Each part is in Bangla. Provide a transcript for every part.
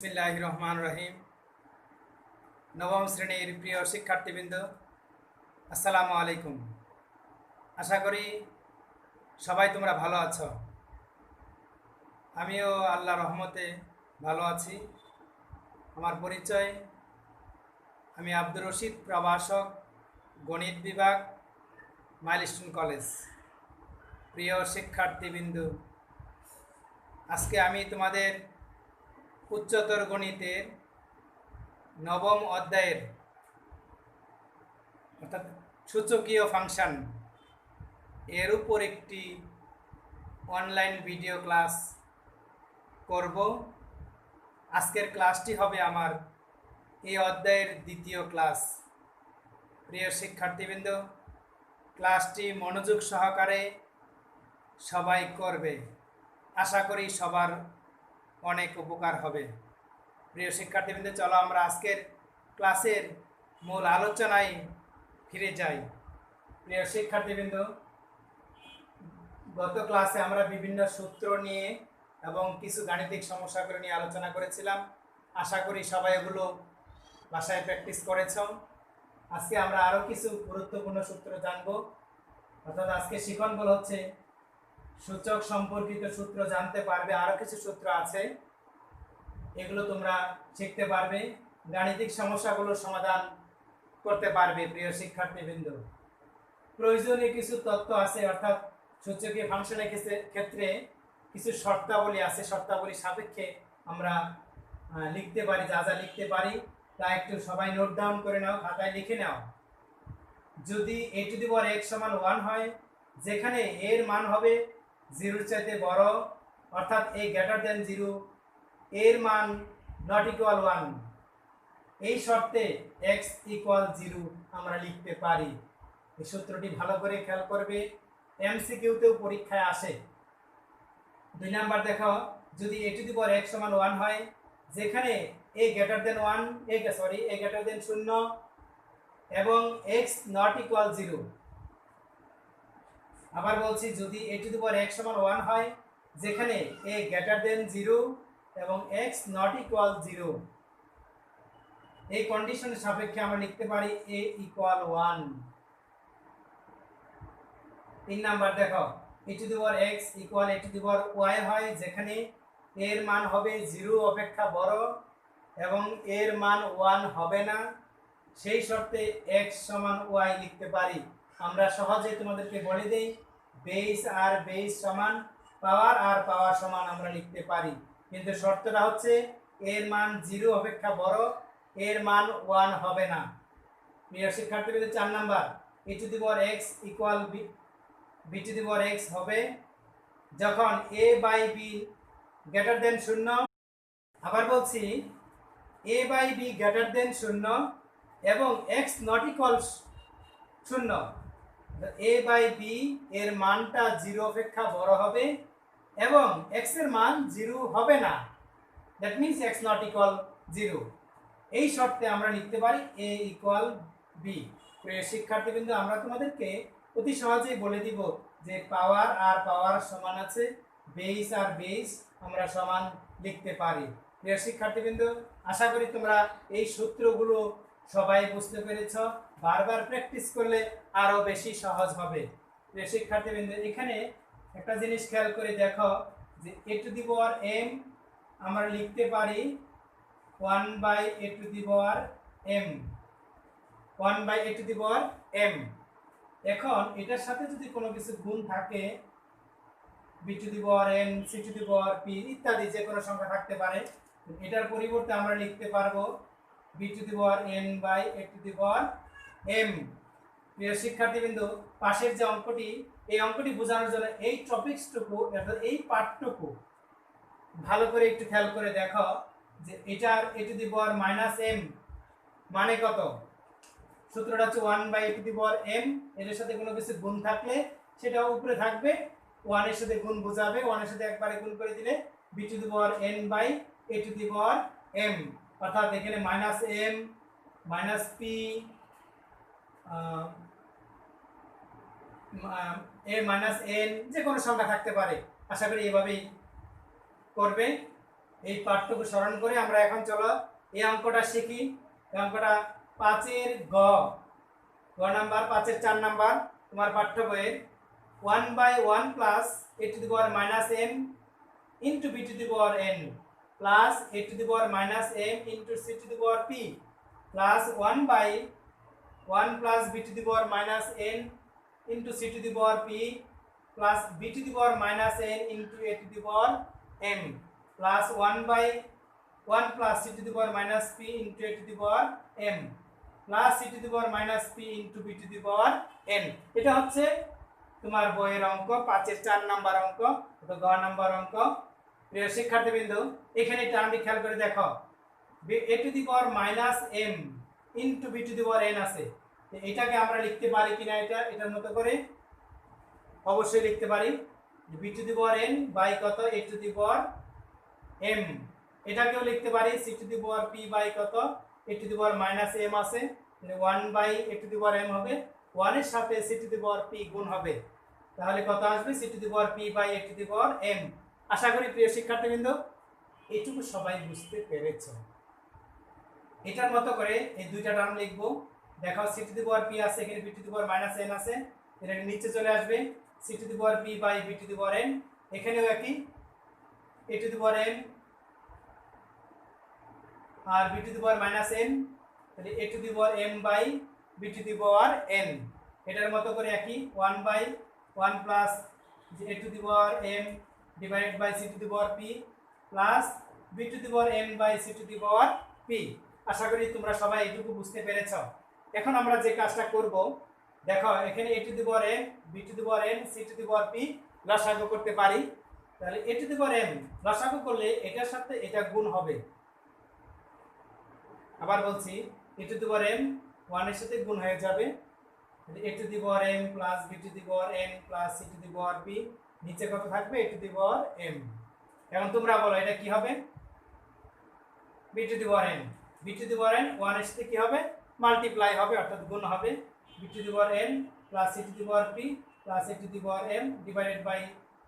বিসমিল্লাহির রহমানির রহিম। নবম শ্রেণীর প্রিয় শিক্ষার্থীবৃন্দ, আসসালামু আলাইকুম। আশা করি সবাই তোমরা ভালো আছো। আমিও আল্লাহর রহমতে ভালো আছি। আমার পরিচয়, আমি আব্দুর রশিদ, প্রভাষক, গণিত বিভাগ, মাইলস্টোন কলেজ। প্রিয় শিক্ষার্থীবৃন্দ, আজকে আমি তোমাদের উচ্চতর গণিতের নবম অধ্যায়ের অর্থাৎ সূচকীয় ফাংশন এর উপর একটি অনলাইন ভিডিও ক্লাস করব। আজকের ক্লাসটি হবে আমার এই অধ্যায়ের দ্বিতীয় ক্লাস। প্রিয় শিক্ষার্থীবৃন্দ, ক্লাসটি মনোযোগ সহকারে সবাই করবে। আশা করি সবার অনেক উপকার হবে। প্রিয় শিক্ষার্থীবৃন্দ, চলো আমরা আজকের ক্লাসের মূল আলোচনায় ফিরে যাই। প্রিয় শিক্ষার্থীবৃন্দ, গত ক্লাসে আমরা বিভিন্ন সূত্র নিয়ে এবং কিছু গাণিতিক সমস্যাগুলো নিয়ে আলোচনা করেছিলাম। আশা করি সবাই এগুলো বাসায় প্র্যাকটিস করেছ। আজকে আমরা আরও কিছু গুরুত্বপূর্ণ সূত্র জানব। অর্থাৎ আজকে শিক্ষণগুলো হচ্ছে সূচক সম্পর্কিত সূত্র জানতে পারবে। আরও কিছু সূত্র আছে, এগুলো তোমরা শিখতে পারবে, গাণিতিক সমস্যাগুলোর সমাধান করতে পারবে। প্রিয় শিক্ষার্থীবৃন্দ, প্রয়োজনীয় কিছু তথ্য আছে, অর্থাৎ সূচকীয় ফাংশনের ক্ষেত্রে কিছু শর্তাবলী আছে। শর্তাবলী সাপেক্ষে আমরা লিখতে পারি, যা যা লিখতে পারি তা একটু সবাই নোট ডাউন করে নাও, খাতায় লিখে নাও। যদি a⁴ x = 1 হয়, যেখানে এর মান হবে 0-র চাইতে বড়, অর্থাৎ a > 0, এর মান ≠ 1, এই শর্তে x = 0 আমরা লিখতে পারি। এই সূত্রটি ভালো করে খেয়াল করবে, এমসিকিউতেও পরীক্ষায় আসে। 2 নাম্বার দেখো, যদি a⁴ x = 1 হয়, যেখানে a > 0 এবং x ≠ 0। আবার বলছি, যদি a⁴ x = 1 হয়, যেখানে a > 0 এবং x ≠ 0, এই কন্ডিশনের সাপেক্ষে আমরা লিখতে পারি a = 1। 3 নাম্বার দেখো, a⁴ x = a⁴y হয়, যেখানে এর মান হবে 0 অপেক্ষা বড় এবং এর মান 1 হবে না, সেই শর্তে x = y লিখতে পারি। আমরা সহজেই তোমাদেরকে বলে দেই, বেস আর বেস সমান, পাওয়ার আর পাওয়ার সমান আমরা লিখতে পারি। কিন্তু শর্তটা হচ্ছে এর মান 0 অপেক্ষা বড়, এর মান 1 হবে না। প্রিয় শিক্ষার্থীদের 4 নাম্বার, a⁴x = b⁴x হবে যখন a/b > 0। আবার বলছি, a/b > 0 এবং x ≠ 0, a/b এর মানটা 0 অপেক্ষা বড় হবে এবং x এর মান 0 হবে না, দ্যাট মিন্স x ≠ 0। এই শর্তে আমরা লিখতে পারি a = b। প্রিয় শিক্ষার্থীবৃন্দ, আমরা তোমাদেরকে অতি সহজেই বলে দিব যে পাওয়ার আর পাওয়ার সমান আছে, বেস আর বেস আমরা সমান লিখতে পারি। প্রিয় শিক্ষার্থীবৃন্দ, আশা করি তোমরা এই সূত্রগুলো সবাই বুঝতে পেরেছ। বারবার প্র্যাকটিস করলে আরও বেশি সহজ হবে। প্রিয় শিক্ষার্থীবৃন্দ, এখানে একটা জিনিস খেয়াল করে দেখো যে a⁴m আমরা লিখতে পারি 1/a⁴m, 1/a⁴m। এখন এটার সাথে যদি কোনো কিছু গুণ থাকে, b⁴n, c⁴p ইত্যাদি যে কোনো সংখ্যা থাকতে পারে, এটার পরিবর্তে আমরা লিখতে পারবো b⁴n/a⁴m। প্রিয় শিক্ষার্থীবৃন্দ, পাশের যে অঙ্কটি, এই অঙ্কটি বোঝানোর জন্য এই টপিকসটুকু অর্থাৎ এই পার্টটুকু ভালো করে একটু খেয়াল করে দেখো যে এটার a⁻m মানে কত। সূত্রটা হচ্ছে 1/a⁴m, এর সাথে কোনো কিছু গুণ থাকলে সেটা উপরে থাকবে, 1 এর সাথে গুণ বোঝাবে, 1 এর সাথে একবারে গুণ করে দিলে b⁴n/a⁴m, অর্থাৎ এখানে -m -p a-n যে কোনো সংখ্যা থাকতে পারে। আশা করি এভাবেই করবে। এই পাঠটুকু স্মরণ করে আমরা এখন চলো এই অঙ্কটা শিখি। এই অঙ্কটা 5-এর গ নাম্বার, 5-এর 4 নাম্বার তোমার পাঠ্য বইয়ের। 1/1 plus a to the power minus m into b to the power n plus a to the power minus m into c to the power p plus 1/1 plus b to the power minus n into c to the power p plus b to the power minus n into a to the power m plus 1/1 plus c to the power minus p into a to the power m plus c to the power minus p into b to the power n। এটা হচ্ছে তোমার বইয়ের অঙ্ক, 5-এর 4 নাম্বার অঙ্ক, এটা গ নাম্বার অঙ্ক। প্রিয় শিক্ষার্থীবৃন্দ, এখানে টার্মটি খেয়াল করে দেখো, a to the power minus m into b to the power n আছে। এটাকে আমরা লিখতে পারি কিনা এটার মতো করে? অবশ্যই লিখতে পারি। b to the power n by কত a to the power m। এটাকেও লিখতে পারি c to the power p by কত a to the power minus m আছে, 1 by a to the power m হবে, 1 এর সাথে c to the power p গুণ হবে, তাহলে কত আসবে c to the power p by a to the power m। আশা করি প্রিয় শিক্ষার্থীবৃন্দ এইটুকু সবাই বুঝতে পেরেছ। এটার মতো করে এই দুইটা টার্ম লিখবো। দেখো c to the power p আছে, এখানে b to the power minus n আছে, এটা নিচে চলে আসবে c to the power p by b to the power n। এখানেও একই a to the power n আর b to the power minus n, তাহলে a to the power m by b to the power n। এটার মতো করে একই 1/1 plus a to the power m divided by c to the power p plus b to the power m by c to the power p। আশা করি তোমরা সবাই এটুকু বুঝতে পেরেছ। এখন আমরা যে কাজটা করব, দেখো এখানে a to the power m b to the power n c to the power p লসাগু করতে পারি। তাহলে a to the power m লসাগু করলে এটার সাথে এটা গুণ হবে। আবার বলছি, a to the power m 1 এর সাথে গুণ হয়ে যাবে, a to the power m plus b to the power n plus c to the power p, নিচে কত থাকবে a to the power m। এখন তোমরা বলো এটা কি হবে? b to the power n, b to the power n 1 এর সাথে কি হবে? মাল্টিপ্লাই হবে, অর্থাৎ গুণ হবে, b to the power n plus c to the power p plus a to the power m divided by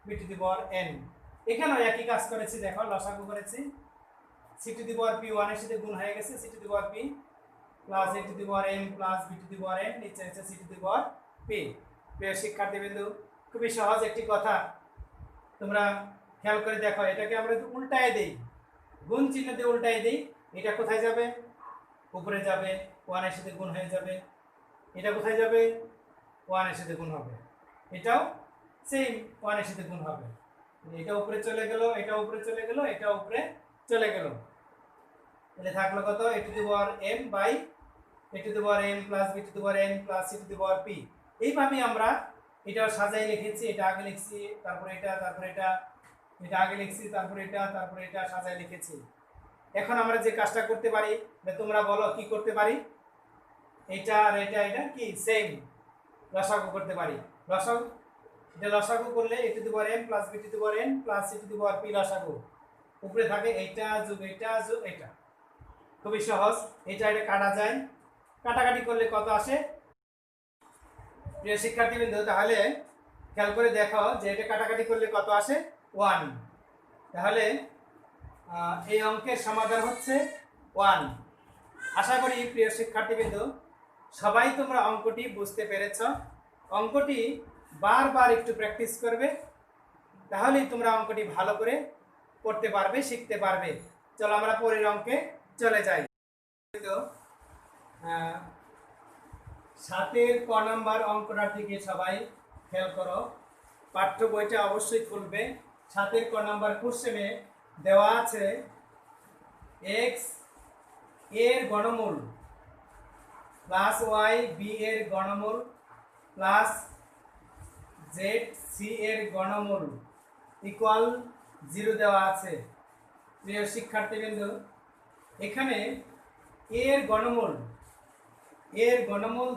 b to the power n। এখানেও একই কাজ করেছি, দেখো লসাগু করেছি, c to the power p 1 এর সাথে গুণ হয়ে গেছে, c to the power p plus a to the power m plus b to the power n, নিচে আছে c to the power p। প্রিয় শিক্ষার্থীবৃন্দু, খুবই সহজ একটি কথা, তোমরা খেয়াল করে দেখো, এটাকে আমরা যদি উল্টায় দেই, গুণ চিহ্ন দিয়ে উল্টায় দেই, এটা কোথায় যাবে? উপরে যাবে, 1 এর সাথে গুণ হয়ে যাবে। এটা কোথায় যাবে? 1 এর সাথে গুণ হবে। এটাও সেম 1 এর সাথে গুণ হবে। এটা উপরে চলে গেল, এটা উপরে চলে গেল, এটা উপরে চলে গেল, তাহলে থাকলো কত? a to the power m by a to the power m plus b to the power n plus c to the power p। এইভাবে আমরা এটাও সাজাই লিখেছি, এটা আগে লিখছি, তারপর এটা, তারপর এটা, এটা আগে লিখছি, তারপর এটা, তারপর এটা সাজাই লিখেছি। এখন আমরা যে কাজটা করতে পারি, তোমরা বলো কি করতে পারি? এটা আর এটা, এটা কি সেম, লসাগু করতে পারি। লসাগু, এটা লসাগু করলে a to the power m plus b to the power n plus c to the power p লসাগু, উপরে থাকে এইটা যোগ এটা যোগ এটা। খুবই সহজ, এটা এটা কাটা যায়, কাটাকাটি করলে কত আসে? প্রিয় শিক্ষার্থীবৃন্দ, তাহলে খেয়াল করে দেখো যে এটা কাটাকাটি করলে কত আসে? 1। তাহলে এই অঙ্কের সমাধান হচ্ছে 1। আশা করি প্রিয় শিক্ষার্থীবৃন্দ সবাই তোমরা অঙ্কটি বুঝতে পেরেছ। অঙ্কটি বারবার একটু প্র্যাকটিস করবে, তাহলেই তোমরা অঙ্কটি ভালো করে করতে পারবে, শিখতে পারবে। চলো আমরা পরের অঙ্কে চলে যাই। 7-এর ক নাম্বার অঙ্কটার দিকে সবাই খেয়াল করো, পাঠ্য বইটা অবশ্যই খুলবে। 7-এর ক নাম্বার কোশ্চেনে দেওয়া আছে x এর ঘনমূল প্লাস y b এর ঘনমূল প্লাস z c এর ঘনমূল ইকুয়াল 0 দেওয়া আছে। প্রিয় শিক্ষার্থীবৃন্দ, এখানে এর ঘনমূল,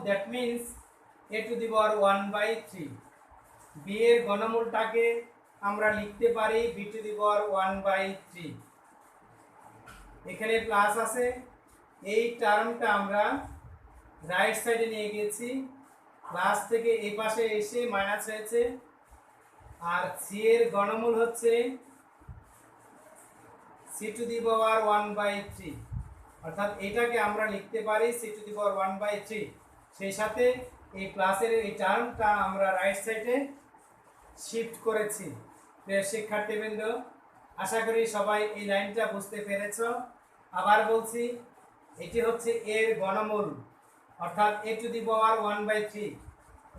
that means a to the power 1/3, b এর ঘনমূলটাকে আমরা লিখতে পারি b টু দি পাওয়ার 1/3। এখানে প্লাস আছে, এই টার্মটা আমরা রাইট সাইডে নিয়ে গেছি, প্লাস থেকে এই পাশে এসে মাইনাস হয়েছে, আর c এর ঘনমূল হচ্ছে c C to the power 1/3, অর্থাৎ এটাকে আমরা লিখতে পারি সি টু দি পাওয়ার 1/3। সেই সাথে এই প্লাসের এই টার্মটা আমরা রাইট সাইডে শিফট করেছি। প্রিয় শিক্ষার্থীবৃন্দ, আশা করি সবাই এই লাইনটা বুঝতে পেরেছ। আবার বলছি, এটি হচ্ছে এর ঘনমূল, অর্থাৎ এ টু দি পাওয়ার 1/3।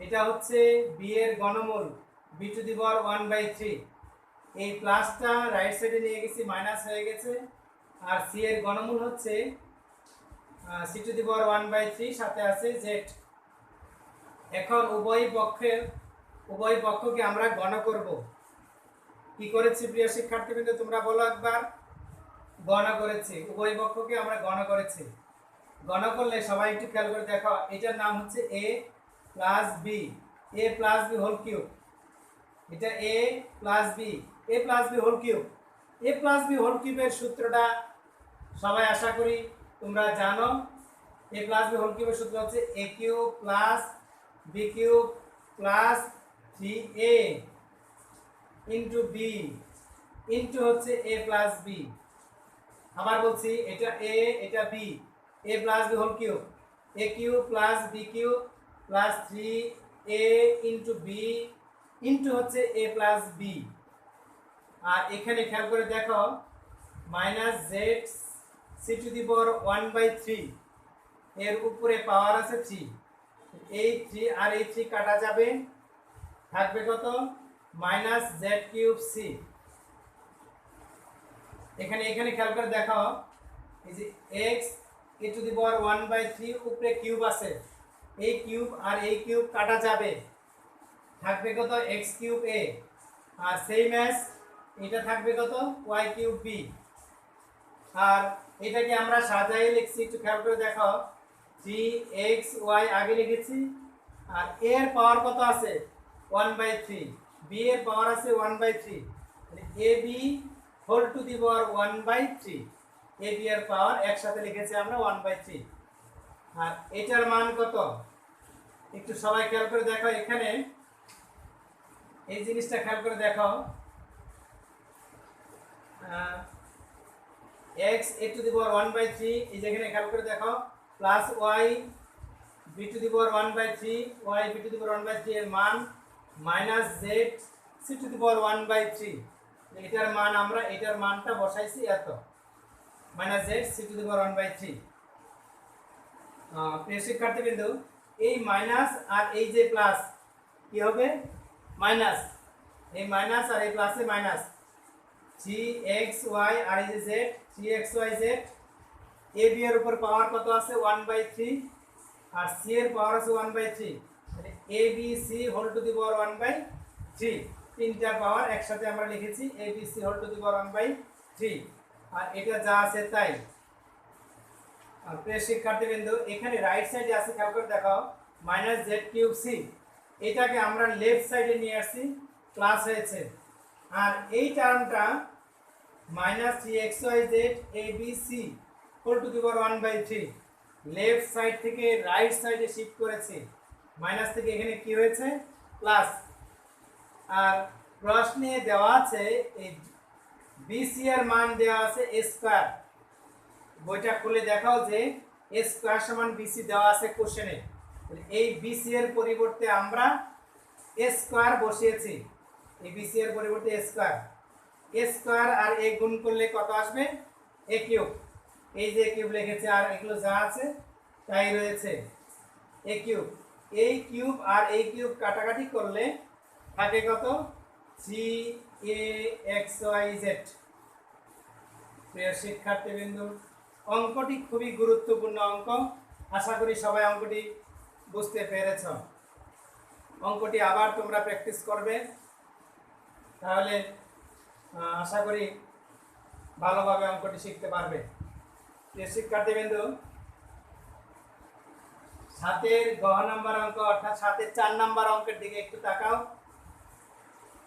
এটা হচ্ছে বি এর ঘনমূল, বি টু দি পাওয়ার 1/3। এই প্লাসটা রাইট সাইডে নিয়ে গেছি, মাইনাস হয়ে গেছে। আর সি এর ঘনমূল হচ্ছে সি টু দি পাওয়ার 1/3, সাথে আছে জেড। এখন উভয় পক্ষকে আমরা গণ করব। কি করেছি প্রিয় শিক্ষার্থীবৃন্দ, তোমরা বলো একবার। গণ করেছি, উভয় পক্ষকে আমরা গণ করেছি। গণ করলে সবাই একটু খেয়াল করে দেখো, এটার নাম হচ্ছে a plus B, a plus b whole cube. এটা এ plus B, a plus b whole cube. A plus b whole কিউবের সূত্রটা সবাই আশা করি তোমরা জানো। এ প্লাস বি হোল কিউবের সূত্র হচ্ছে a cube plus b cube plus 3a into b into হচ্ছে এ প্লাস বি। আবার বলছি, এটা এ, এটা b, a plus b whole cube, a cube plus b cube plus 3a into b into হচ্ছে এ প্লাস বি। আর এখানে খেয়াল করে দেখো, minus z c to the power 1/3, এর উপরে পাওয়ার আছে 3। এই 3 আর এই 3 কাটা যাবে, থাকবে কত? Minus z cube c. এখানে খেয়াল করে দেখো, এই যে x A two the power 1/3 উপরে কিউব আছে, এই কিউব আর এই কিউব কাটা যাবে, থাকবে কত? x cube a। আর সেম অ্যাজ এটা থাকবে কত? y cube b। আর এটাকে আমরা সাজাই লিখছি, একটু খেয়াল করে দেখো, 3xy আগে লিখেছি, আর a এর পাওয়ার কত আছে? 1/3, b এর পাওয়ার আছে 1/3, মানে ab whole to the power 1/3। ab এর পাওয়ার একসাথে লিখেছি আমরা 1/3। আর এটার মান কত? একটু সবাই খেয়াল করে দেখো, এখানে এই জিনিসটা খেয়াল করে দেখো, x a to the power 1/3, এই যেখানে খেয়াল করে দেখো, plus y b to the power 1/3, y b to the power 1/3 এর মান minus z c to the power 1/3। এটার মান আমরা এটার মানটা বসাইছি এত, minus z c to the power 1/3। প্রিয় শিক্ষার্থীবৃন্দ, এই মাইনাস আর এই যে প্লাস কি হবে? মাইনাস, এই মাইনাস আর এই প্লাসে মাইনাস, 3xy আর এই যে z, 3xyz। ab এর উপর পাওয়ার কত আছে? 1/3, আর c এর পাওয়ার আছে 1/3, মানে abc whole to the power 1/3। তিনটা পাওয়ার একসাথে আমরা লিখেছি abc whole to the power 1/3। আর এটা যা আছে তাই। আর প্রিয় শিক্ষার্থীবৃন্দ, এখানে রাইট সাইডে আছে, খেয়াল করে দেখো, মাইনাস জেড কিউব সি। এটাকে আমরা লেফট সাইডে নিয়ে আসছি, প্লাস হয়েছে। আর এই টার্মটা minus 3xyz abc whole to the power 1/3 left side থেকে রাইট সাইডে শিফট করেছি, মাইনাস থেকে এখানে কি হয়েছে? প্লাস। আর প্রশ্নে দেওয়া আছে এই বিসি এর মান দেওয়া আছে a স্কয়ার। বইটা খুলে দেখাও যে a স্কয়ার সমান বিসি দেওয়া আছে কোশ্চেনে। এই বিসি এর পরিবর্তে আমরা a স্কয়ার বসিয়েছি, এই বিসি এর পরিবর্তে a স্কয়ার। a স্কয়ার আর a গুণ করলে কত আসবে? a cube. এই যে কিউব লিখেছে, আর এগুলো যা আছে তাই রয়েছে, a কিউব। এই কিউব আর এই কিউব কাটাকাটি করলে থাকে কত? 3axyz। প্রিয় শিক্ষার্থীবৃন্দ, অঙ্কটি খুবই গুরুত্বপূর্ণ অঙ্ক। আশা করি সবাই অঙ্কটি বুঝতে পেরেছ। অঙ্কটি আবার তোমরা প্র্যাকটিস করবে, তাহলে আশা করি ভালোভাবে অঙ্কটি শিখতে পারবে। প্রিয় শিক্ষার্থীবৃন্দ, 7 গ নাম্বার অঙ্ক, অর্থাৎ 7 4 নাম্বার অঙ্কের দিকে একটু তাকাও।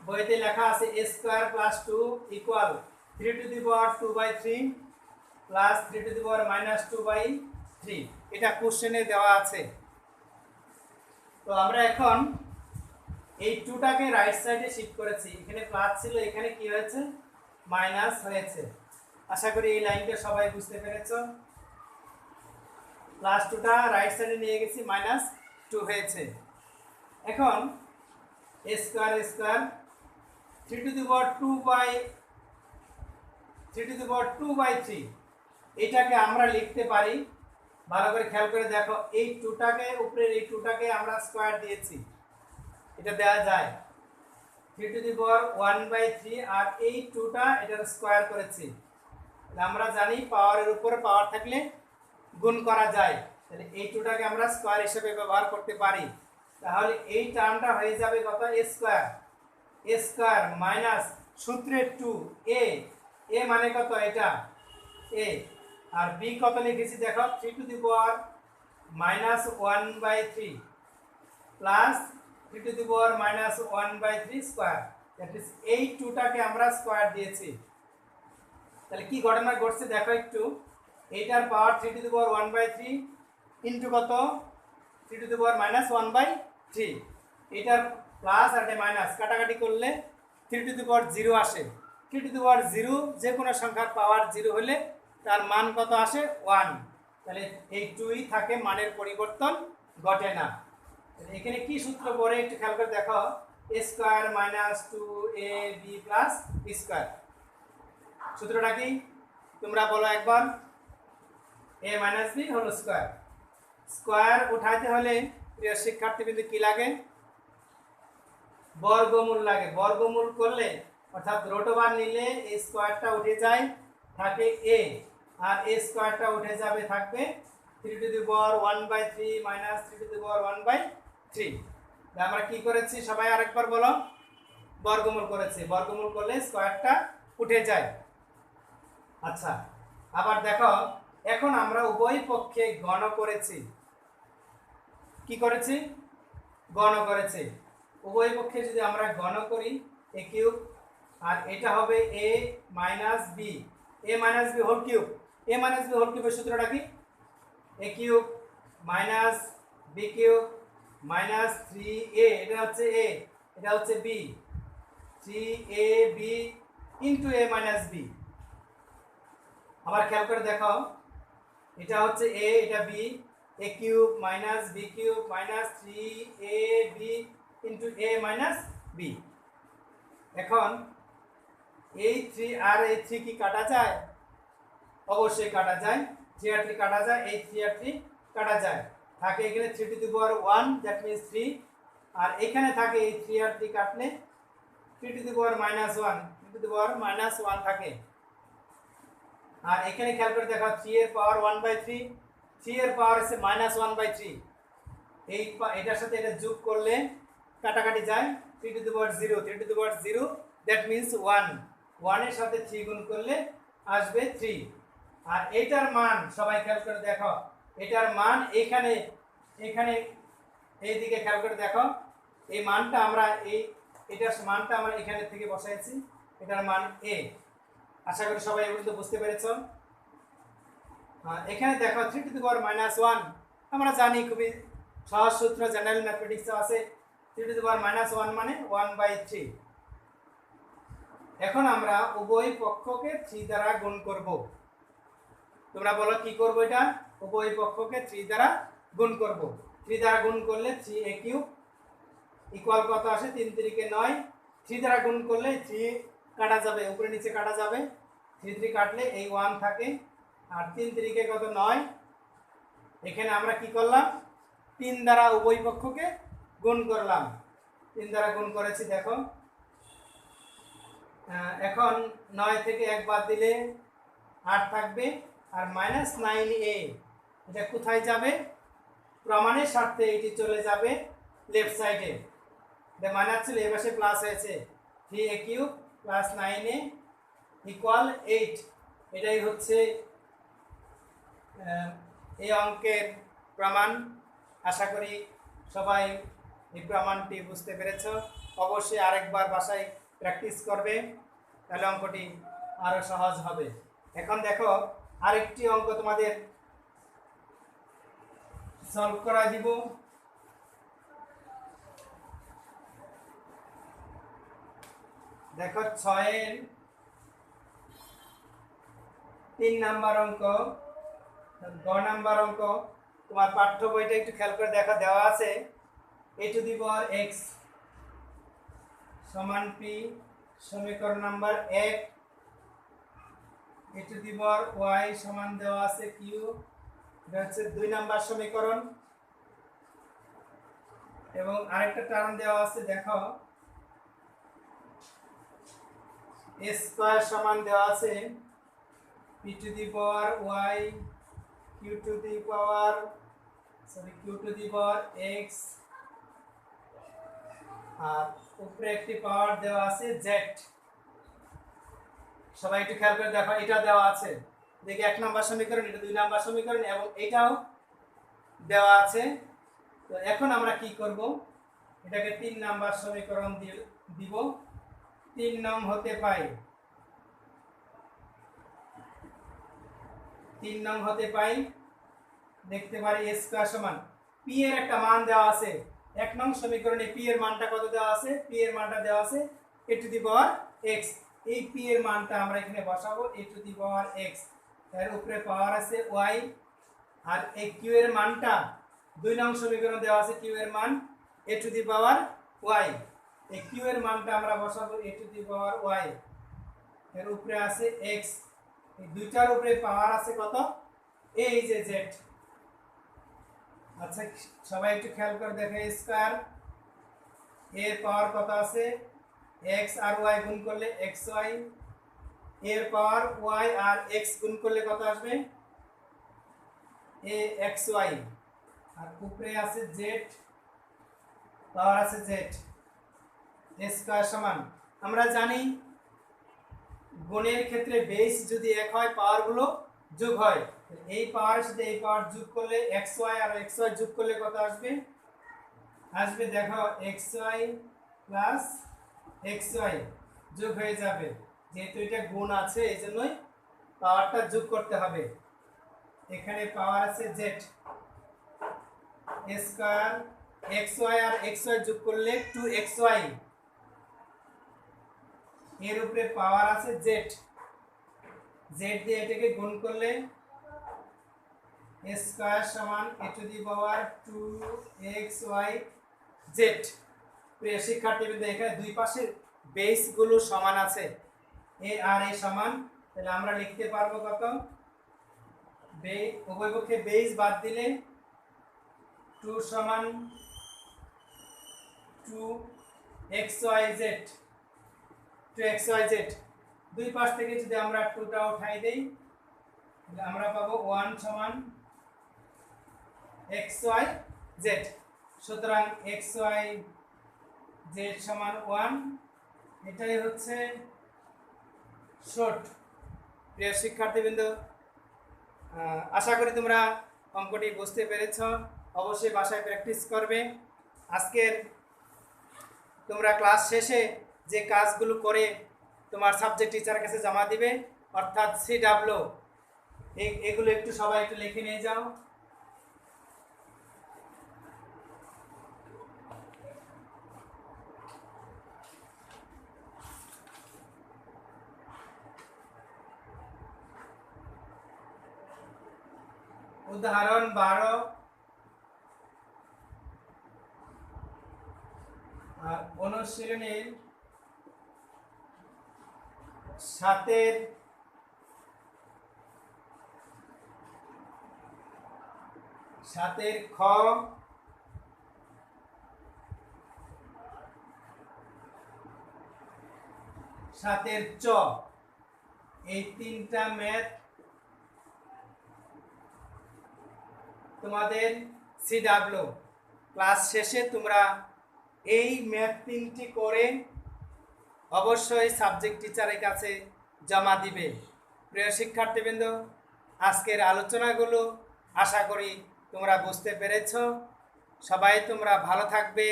বইতে লেখা আছে a square plus 2 equal 3 to the power 2/3 plus 3 to the power minus 2/3। এটা কোশ্চেনে দেওয়া আছে। তো আমরা এখন এই 2টাকে রাইট সাইডে শিফট করেছি, এখানে প্লাস ছিল, এখানে কি হয়েছে? মাইনাস হয়েছে। আশা করি এই লাইনটা সবাই বুঝতে পেরেছো। প্লাস টুটা রাইট সাইডে নিয়ে গেছি, -2 হয়েছে। এখন a square square 3 to the power 2/3 এটাকে আমরা লিখতে পারি, ভালো করে খেয়াল করে দেখো, এই 2টাকে উপরের এই 2টাকে আমরা স্কয়ার দিয়েছি, এটা দেওয়া যায় 3 টু দি পাওয়ার 1/3, আর এই 2টা এটার স্কয়ার করেছি। আমরা জানি পাওয়ারের উপর পাওয়ার থাকলে গুণ করা যায়, তাহলে এই 2টাকে আমরা স্কয়ার হিসেবে ব্যবহার করতে পারি। তাহলে এই টার্মটা হয়ে যাবে কত, a স্কয়ার মাইনাস সূত্রের 2 a মানে কত, এটা a, আর b কত লিখেছি দেখো, 3 to the power -1/3 plus 3 to the power -1/3 square, that is এই 2টাকে আমরা স্কয়ার দিয়েছি। তাহলে কি ঘটনা ঘটছে দেখো একটু, এইটার পাওয়ার 3 টু দি পাওয়ার 1/3 ইনটু কত, 3 টু দি পাওয়ার -1/3, এটার প্লাস আর এটা মাইনাস কাটাকাটি করলে 3 টু দি পাওয়ার 0 আসে। 3 টু দি পাওয়ার 0 যে কোনো সংখ্যার পাওয়ার 0 হলে তার মান কত আসে, 1। তাহলে এই 2ই থাকে, মানের পরিবর্তন ঘটে না। এখানে কি সূত্র পড়ে একটু খেয়াল করে দেখো, a square minus 2ab plus b square. সূত্রটা কি তোমরা বলো একবার, a minus b whole square. Square উঠাইতে হলে প্রিয় শিক্ষার্থীবৃন্দ কি লাগে, বর্গমূল লাগে। বর্গমূল করলে অর্থাৎ রুট ওভার নিলে এই স্কয়ারটা উঠে যায়, থাকে a, আর a স্কয়ারটা উঠে যাবে, থাকবে 3 to the power 1/3 minus 3 to the power 1/3। আমরা কি করেছি সবাই আরেকবার বলো, বর্গমূল করেছি। বর্গমূল করলে স্কয়ারটা উঠে যায়। আচ্ছা, আবার দেখো, এখন আমরা উভয় পক্ষে গণ করেছি। কি করেছি, গণ করেছি। উভয় পক্ষে যদি আমরা গণ করি a কিউব, আর এটা হবে a minus b, a minus b whole cube. a minus b whole কিউবের সূত্রটা কি, a cube minus b cube minus 3a, এটা হচ্ছে a, এটা হচ্ছে b, 3ab into a minus b। আবার খেয়াল করে দেখো, এটা হচ্ছে a, এটা b, a cube minus b cube minus 3ab into a minus b। এখন এই 3 আর এই 3 কি কাটা যায়, অবশ্যই কাটা যায়। 3 আর 3 কাটা যায়, এই 3 আর 3 কাটা যায়, থাকে এখানে 3 to the power 1, that means 3, আর এখানে থাকে এই 3 আর 3 কাটলে 3 to the power -1, 3 to the পাওয়ার -1 থাকে। আর এখানে খেয়াল করে দেখো, 3 এর পাওয়ার 1/3, 3 এর পাওয়ার আছে -1/3, এই এটার সাথে এটা যোগ করলে কাটাকাটি যায়, 3 to the power 0, 3 to the power 0, that means 1, 1 এর সাথে 3 গুণ করলে আসবে 3। আর এটার মান সবাই খেয়াল করে দেখো, এটার মান এখানে এখানে এই দিকে খেয়াল করে দেখো, এই মানটা আমরা এটার মানটা আমরা এখানে থেকে বসাইছি, এটার মান a। আশা করি সবাই এগুলো তো বুঝতে পেরেছো। এখানে দেখো 3 টু দি পাওয়ার -1, আমরা জানি খুবই সহজ সূত্র, জেনারেল ম্যাথমেটিক্সে আছে, 3 টু দি পাওয়ার -1 মানে 1/3। এখন আমরা উভয় পক্ষকে 3 দ্বারা গুণ করব। তোমরা বলো কি করব, এটা উভয় পক্ষকে 3 দ্বারা গুণ করব। 3 দ্বারা গুণ করলে 3a কিউব ইকুয়াল কত আসে, 3 3 9। 3 দ্বারা গুণ করলে 3 কাটা যাবে, উপরে নিচে কাটা যাবে, 3 3 কাটলে এই 1 থাকে, আর 3 3 কত 9। এখানে আমরা কি করলাম, 3 দ্বারা উভয় পক্ষকে গুণ করলাম, 3 দ্বারা গুণ করেছি। দেখো এখন 9 থেকে 1 বাদ দিলে 8 থাকবে, আর -9a এটা কোথায় যাবে, প্রমাণের স্বার্থে এটি চলে যাবে লেফট সাইডে। এটা মানে ছিল এই পাশে প্লাস হয়েছে, 3a cube plus 9a equal 8। এটাই হচ্ছে এই অঙ্কের প্রমাণ। আশা করি সবাই এই প্রমাণটি বুঝতে পেরেছ। অবশ্যই আরেকবার বাসায় প্র্যাকটিস করবে, তাহলে অঙ্কটি আরো সহজ হবে। এখন দেখো আরেকটি অঙ্ক তোমাদের সলভ করা দিব। দেখো 6 এর 3 নাম্বার অঙ্ক, গ নাম্বার অঙ্ক। তোমার পাঠ্য বইটা একটু খেয়াল করে দেখা, দেওয়া আছে a to the power x সমান p, সমীকরণ number 1। a to the power y সমান দেওয়া আছে q, এটা হচ্ছে 2 নাম্বার সমীকরণ। এবং আরেকটা টার্ম দেওয়া আছে, দেখো a স্কয়ার সমান দেওয়া আছে p two the power y q two the power x, আর উপরে একটি পাওয়ার দেওয়া আছে z। সবাই একটু খেয়াল করে দেখো, এটা দেওয়া আছে, দেখি 1 নাম্বার সমীকরণ, এটা 2 নাম্বার সমীকরণ এবং এটাও দেওয়া আছে। তো এখন আমরা কি করব, এটাকে 3 নাম্বার সমীকরণ দিব। 3 নং হতে পাই, 3 নং হতে পাই দেখতে পারি a স্কয়ার সমান p এর একটা মান দেওয়া আছে। 1 নং সমীকরণে p এর মানটা কত দেওয়া আছে, p এর মানটা দেওয়া আছে a to the power x। এই p এর মানটা আমরা এখানে বসাবো a to the power x, এর উপরে পাওয়ার আছে y, আর এই q এর মানটা 2 নং সমীকরণ দেওয়া আছে q এর মান a to the power y। এই q এর মানটা আমরা বসাবো a to the power y, এর উপরে আছে x, এই দুইটার উপরে পাওয়ার আছে কত, এই যে z। আচ্ছা সবাই একটু খেয়াল করে দেখে, স্কয়ার এর পাওয়ার কত আছে, x আর y গুণ করলে xy, এর পাওয়ার y আর x গুণ করলে কত আসবে, axy, আর উপরে আছে z, পাওয়ার আছে z। স্কয়ার সমান, আমরা জানি গুণের ক্ষেত্রে বেস যদি এক হয় পাওয়ারগুলো যোগ হয়, এই পাওয়ারের সাথে এই পাওয়ার যোগ করলে xy আর xy যোগ করলে কত আসবে, আসবে দেখো xy প্লাস xy যোগ হয়ে যাবে, যেহেতু এটা গুণ আছে এই জন্যই পাওয়ারটা যোগ করতে হবে। এখানে পাওয়ার আছে z, স্কয়ার xy আর xy যোগ করলে 2xy, এর উপরে পাওয়ার আছে z, z দিয়ে এটাকে গুণ করলে স্কয়ার সমান a to the power 2xy z। প্রিয় শিক্ষার্থীবৃন্দ, এখানে দুই পাশের বেস গুলো সমান আছে, a আর a সমান, তাহলে আমরা লিখতে পারবো কত, উভয় পক্ষে বেস বাদ দিলে 2 সমান 2xyz, 2xyz। দুই পাশ থেকে যদি আমরা 2টা উঠাই দেই তাহলে আমরা পাবো 1 সমান xyz। সুতরাং xyz সমান 1, এটাই হচ্ছে শর্ট। প্রিয় শিক্ষার্থীবৃন্দ, আশা করি তোমরা অঙ্কটি বুঝতে পেরেছ। অবশ্যই বাসায় প্র্যাকটিস করবে। আজকের তোমরা ক্লাস শেষে যে কাজগুলো করে তোমার সাবজেক্ট টিচারের কাছে জমা দিবে, অর্থাৎ CW, এগুলো একটু সবাই একটু লিখে নিয়ে যাও। উদাহরণ 12 আর অনুশীলনীর 7-এর খ, 7-এর চ, এই 3টা ম্যাথ তোমাদের CW ক্লাস শেষে তোমরা এই ম্যাথ 3টি করে অবশ্যই সাবজেক্ট টিচারের কাছে জমা দিবে। প্রিয় শিক্ষার্থীবৃন্দ, আজকের আলোচনাগুলো আশা করি তোমরা বুঝতে পেরেছ। সবাই তোমরা ভালো থাকবে,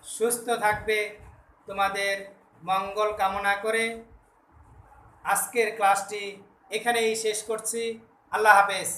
সুস্থ থাকবে, তোমাদের মঙ্গল কামনা করে আজকের ক্লাসটি এখানেই শেষ করছি। আল্লাহ হাফেজ।